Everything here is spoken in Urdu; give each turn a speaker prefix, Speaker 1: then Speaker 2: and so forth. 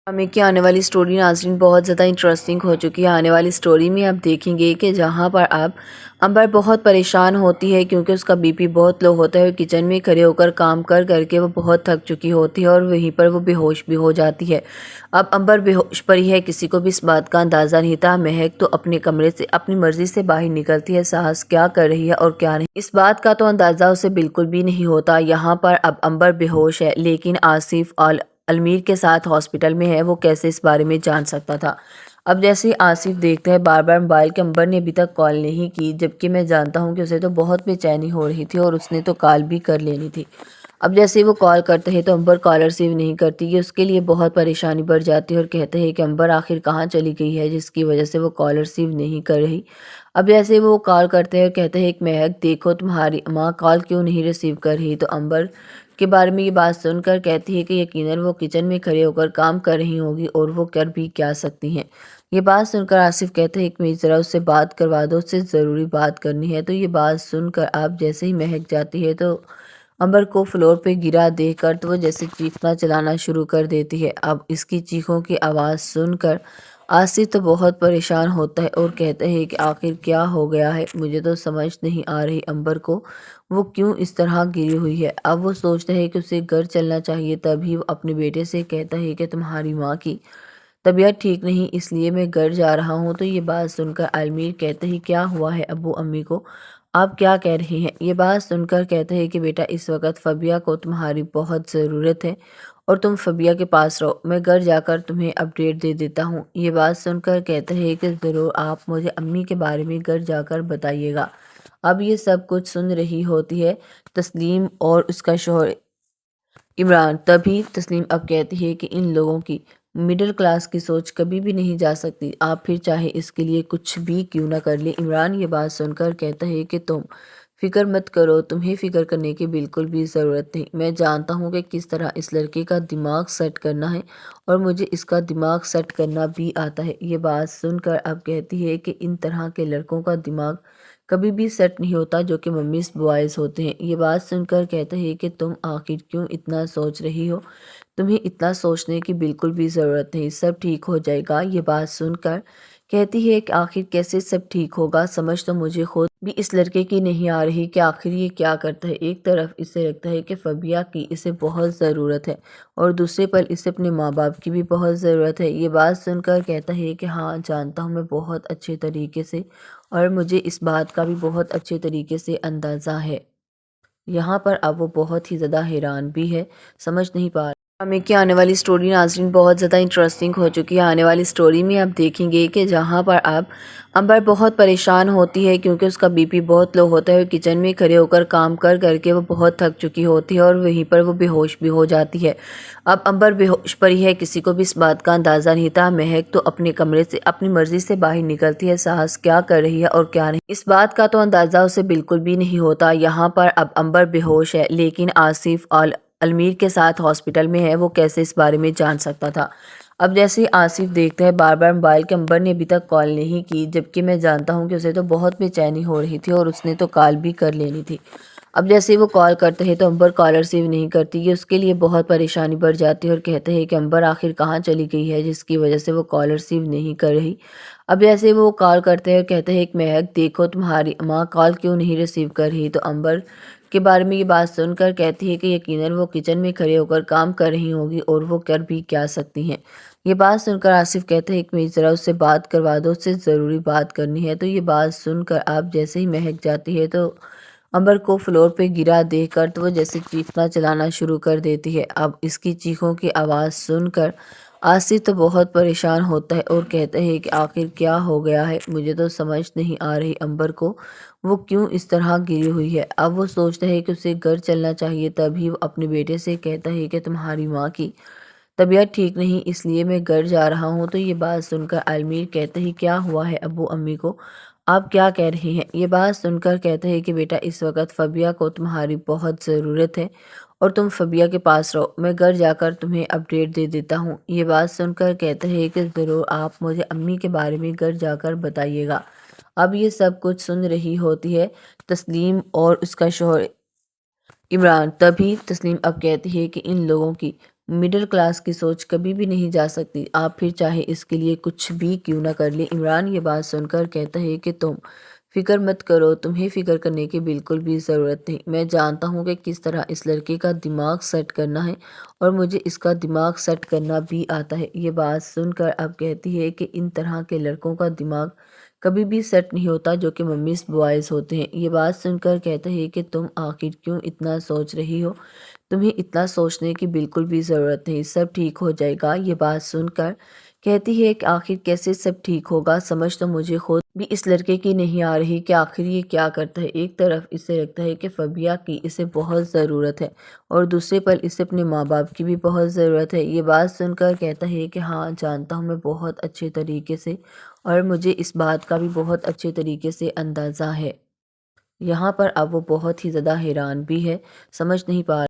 Speaker 1: ڈرامے کی آنے والی اسٹوری ناظرین بہت زیادہ انٹرسٹنگ ہو چکی ہے۔ آنے والی اسٹوری میں آپ دیکھیں گے کہ جہاں پر امبر بہت پریشان ہوتی ہے کیونکہ اس کا بی پی بہت لو ہوتا ہے اور کچن میں کھڑے ہو کر کام کر کر کے وہ بہت تھک چکی ہوتی ہے اور وہیں پر وہ بے ہوش بھی ہو جاتی ہے۔ اب امبر بے ہوش پڑی ہے، کسی کو بھی اس بات کا اندازہ نہیں تھا۔ مہک تو اپنے کمرے سے اپنی مرضی سے باہر نکلتی ہے، ساہس کیا کر رہی ہے اور کیا نہیں، اس بات کا تو اندازہ اسے بالکل بھی نہیں ہوتا۔ یہاں پر اب امبر بے ہوش ہے، لیکن آصف المیر کے ساتھ ہاسپٹل میں ہے، وہ کیسے اس بارے میں جان سکتا تھا؟ اب جیسے ہی آصف دیکھتا ہے بار بار موبائل کہ امبر نے ابھی تک کال نہیں کی، جبکہ میں جانتا ہوں کہ اسے تو بہت بے چینی ہو رہی تھی اور اس نے تو کال بھی کر لینی تھی۔ اب جیسے ہی وہ کال کرتے ہیں تو امبر کال ریسیو نہیں کرتی، یہ اس کے لیے بہت پریشانی بڑھ جاتی ہے اور کہتے ہیں کہ امبر آخر کہاں چلی گئی ہے جس کی وجہ سے وہ کال ریسیو نہیں کر رہی۔ اب جیسے وہ کال کرتے ہیں اور کہتے ہیں کہ مہک دیکھو تمہاری ماں کال کیوں نہیں ریسیو کر رہی، تو امبر کے بارے میں یہ بات سن کر کہتی ہے کہ یقیناً وہ کچن میں کھڑے ہو کر کام کر رہی ہوگی اور وہ کر بھی کیا سکتی ہیں۔ یہ بات سن کر آصف کہتے ہیں کہ میری ذرا اس سے بات کروا دو، اس سے ضروری بات کرنی ہے۔ تو یہ بات سن کر آپ جیسے ہی مہک جاتی ہے تو امبر کو فلور پہ گرا دیکھ کر تو وہ جیسے چیخنا چلانا شروع کر دیتی ہے۔ اب اس کی چیخوں کی آواز سن کر آصف تو بہت پریشان ہوتا ہے اور کہتا ہے کہ آخر کیا ہو گیا ہے، مجھے تو سمجھ نہیں آ رہی امبر کو وہ کیوں اس طرح گری ہوئی ہے۔ اب وہ سوچتا ہے کہ اسے گھر چلنا چاہیے، تبھی وہ اپنے بیٹے سے کہتا ہے کہ تمہاری ماں کی طبیعت ٹھیک نہیں، اس لیے میں گھر جا رہا ہوں۔ تو یہ بات سن کر المیر کہتے ہی کیا ہوا ہے ابو امی کو، آپ کیا کہہ رہے ہیں؟ یہ بات سن کر کہتے ہیں کہ بیٹا اس وقت فبیہ کو تمہاری بہت ضرورت ہے اور تم فبیہ کے پاس رہو، میں گھر جا کر تمہیں اپڈیٹ دے دیتا ہوں۔ یہ بات سن کر کہتے ہیں کہ ضرور، آپ مجھے امی کے بارے میں گھر جا کر بتائیے گا۔ اب یہ سب کچھ سن رہی ہوتی ہے تسلیم اور اس کا شوہر عمران، تبھی تسلیم اب کہتی ہے کہ ان لوگوں کی مڈل کلاس کی سوچ کبھی بھی نہیں جا سکتی، آپ پھر چاہے اس کے لیے کچھ بھی کیوں نہ کر لیں۔ عمران یہ بات سن کر کہتا ہے کہ تم فکر مت کرو، تمہیں فکر کرنے کی بالکل بھی ضرورت نہیں، میں جانتا ہوں کہ کس طرح اس لڑکے کا دماغ سیٹ کرنا ہے اور مجھے اس کا دماغ سیٹ کرنا بھی آتا ہے۔ یہ بات سن کر اب کہتی ہے کہ ان طرح کے لڑکوں کا دماغ کبھی بھی سیٹ نہیں ہوتا جو کہ ممیز بوائز ہوتے ہیں۔ یہ بات سن کر کہتا ہے کہ تم آخر کیوں اتنا سوچ رہی ہو، تمہیں اتنا سوچنے کی بالکل بھی ضرورت نہیں، سب ٹھیک ہو جائے گا۔ یہ بات سن کر کہتی ہے کہ آخر کیسے سب ٹھیک ہوگا، سمجھ تو مجھے خود بھی اس لڑکے کی نہیں آ رہی کہ آخر یہ کیا کرتا ہے۔ ایک طرف اسے لگتا ہے کہ فبیہ کی اسے بہت ضرورت ہے اور دوسرے پر اسے اپنے ماں باپ کی بھی بہت ضرورت ہے۔ یہ بات سن کر کہتا ہے کہ ہاں جانتا ہوں میں بہت اچھے طریقے سے، اور مجھے اس بات کا بھی بہت اچھے طریقے سے اندازہ ہے۔ یہاں پر اب وہ بہت ہی زیادہ حیران بھی ہے، سمجھ نہیں پا رہا۔ ڈرامے کی آنے والی اسٹوری ناظرین بہت زیادہ انٹرسٹنگ ہو چکی ہے۔ آنے والی اسٹوری میں آپ دیکھیں گے کہ جہاں پر امبر بہت پریشان ہوتی ہے کیونکہ اس کا بی پی بہت لو ہوتا ہے اور کچن میں کھڑے ہو کر کام کر کر کے وہ بہت تھک چکی ہوتی ہے اور وہیں پر وہ بے ہوش بھی ہو جاتی ہے۔ اب امبر بے ہوش پڑی ہے، کسی کو بھی اس بات کا اندازہ نہیں تھا۔ مہک تو اپنے کمرے سے اپنی مرضی سے باہر نکلتی ہے، ساہس کیا کر رہی ہے اور کیا نہیں، اس بات کا تو اندازہ اسے بالکل بھی نہیں ہوتا۔ یہاں پر اب امبر بے ہوش ہے، لیکن آصف المیر کے ساتھ ہاسپٹل میں ہے، وہ کیسے اس بارے میں جان سکتا تھا؟ اب جیسے ہی آصف دیکھتا ہے بار بار موبائل کہ امبر نے ابھی تک کال نہیں کی، جبکہ میں جانتا ہوں کہ اسے تو بہت بے چینی ہو رہی تھی اور اس نے تو کال بھی کر لینی تھی۔ اب جیسے ہی وہ کال کرتے ہیں تو امبر کال ریسیو نہیں کرتی، یہ اس کے لیے بہت پریشانی بڑھ جاتی ہے اور کہتے ہیں کہ امبر آخر کہاں چلی گئی ہے جس کی وجہ سے وہ کال ریسیو نہیں کر رہی۔ اب جیسے وہ کال کرتے ہیں اور کہتے ہیں کہ مہک دیکھو تمہاری ماں کال کیوں نہیں ریسیو کر رہی، تو امبر کے بارے میں یہ بات سن کر کہتی ہے کہ یقیناً وہ کچن میں کھڑے ہو کر کام کر رہی ہوگی اور وہ کر بھی کیا سکتی ہیں۔ یہ بات سن کر آصف کہتے ہیں کہ میری ذرا اس سے بات کروا دو، اس سے ضروری بات کرنی ہے۔ تو یہ بات سن کر آپ جیسے ہی مہک جاتی ہے تو امبر کو فلور پہ گرا دیکھ کر تو وہ جیسے چیخنا چلانا شروع کر دیتی ہے۔ اب اس کی چیخوں کی آواز سن کر آصف تو بہت پریشان ہوتا ہے اور کہتا ہے کہ آخر کیا ہو گیا ہے، مجھے تو سمجھ نہیں آ رہی امبر کو وہ کیوں اس طرح گری ہوئی ہے۔ اب وہ سوچتا ہے کہ اسے گھر چلنا چاہیے، تبھی وہ اپنے بیٹے سے کہتا ہے کہ تمہاری ماں کی طبیعت ٹھیک نہیں، اس لیے میں گھر جا رہا ہوں۔ تو یہ بات سن کر المیر کہتا ہی کیا ہوا ہے ابو امی کو، آپ کیا کہہ رہے ہیں؟ یہ بات سن کر کہتا ہے کہ بیٹا اس وقت فبیہ کو تمہاری بہت ضرورت ہے اور تم فبیہ کے پاس رہو، میں گھر جا کر تمہیں اپڈیٹ دے دیتا ہوں۔ یہ بات سن کر کہتا ہے کہ ضرور، آپ مجھے امی کے بارے میں گھر جا کر بتائیے گا۔ اب یہ سب کچھ سن رہی ہوتی ہے تسلیم اور اس کا شوہر عمران، تبھی تسلیم اب کہتی ہے کہ ان لوگوں کی مڈل کلاس کی سوچ کبھی بھی نہیں جا سکتی، آپ پھر چاہے اس کے لیے کچھ بھی کیوں نہ کر لیں۔ عمران یہ بات سن کر کہتا ہے کہ تم فکر مت کرو، تمہیں فکر کرنے کی بالکل بھی ضرورت نہیں، میں جانتا ہوں کہ کس طرح اس لڑکے کا دماغ سیٹ کرنا ہے اور مجھے اس کا دماغ سیٹ کرنا بھی آتا ہے۔ یہ بات سن کر اب کہتی ہے کہ ان طرح کے لڑکوں کا دماغ کبھی بھی سیٹ نہیں ہوتا جو کہ ممیز بوائز ہوتے ہیں۔ یہ بات سن کر کہتا ہے کہ تم آخر کیوں اتنا سوچ رہی ہو، تمہیں اتنا سوچنے کی بالکل بھی ضرورت نہیں، سب ٹھیک ہو جائے گا۔ یہ بات سن کر کہتی ہے کہ آخر کیسے سب ٹھیک ہوگا، سمجھ تو مجھے خود بھی اس لڑکے کی نہیں آ رہی کہ آخر یہ کیا کرتا ہے۔ ایک طرف اسے لگتا ہے کہ فبیہ کی اسے بہت ضرورت ہے اور دوسرے پر اسے اپنے ماں باپ کی بھی بہت ضرورت ہے۔ یہ بات سن کر کہتا ہے کہ ہاں جانتا ہوں میں بہت اچھے طریقے سے، اور مجھے اس بات کا بھی بہت اچھے طریقے سے اندازہ ہے۔ یہاں پر اب وہ بہت ہی زیادہ حیران بھی ہے، سمجھ نہیں پا